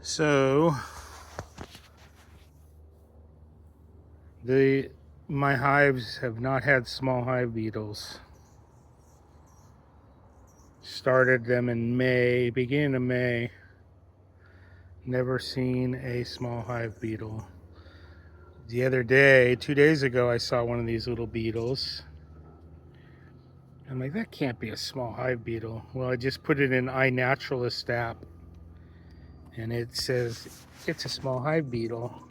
So my hives have not had small hive beetles. Started them in May, beginning of May. Never seen a small hive beetle. The other day, 2 days ago, I saw one of these little beetles. I'm like, that can't be a small hive beetle. Well, I just put it in iNaturalist app, and it says it's a small hive beetle.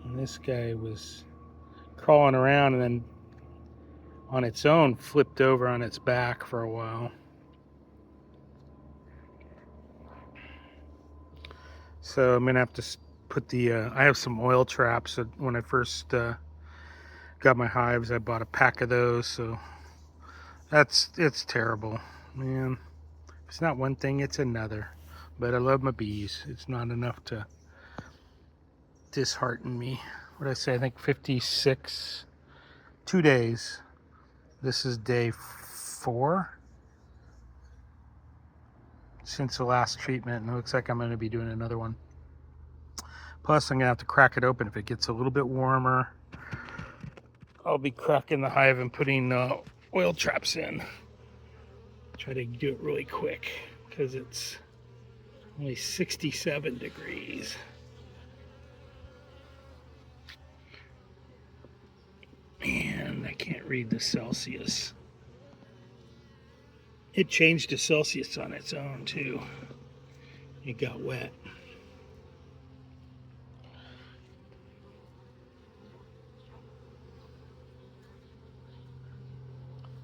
And this guy was crawling around and then on its own flipped over on its back for a while. So I'm gonna have to put the I have some oil traps. When I first got my hives, I bought a pack of those. So it's terrible, man. If it's not one thing, it's another. But I love my bees. It's not enough to dishearten me. What did I say? I think 56, 2 days. This is day 4 since the last treatment, and it looks like I'm going to be doing another one. Plus, I'm going to have to crack it open if it gets a little bit warmer. I'll be cracking the hive and putting oil traps in. Try to do it really quick because it's only 67 degrees. And I can't read the Celsius. It changed to Celsius on its own too. It got wet.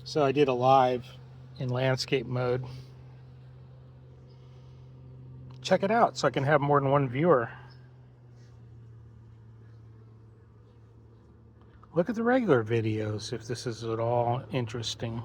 So I did a live in landscape mode. Check it out so I can have more than one viewer. Look at the regular videos if this is at all interesting.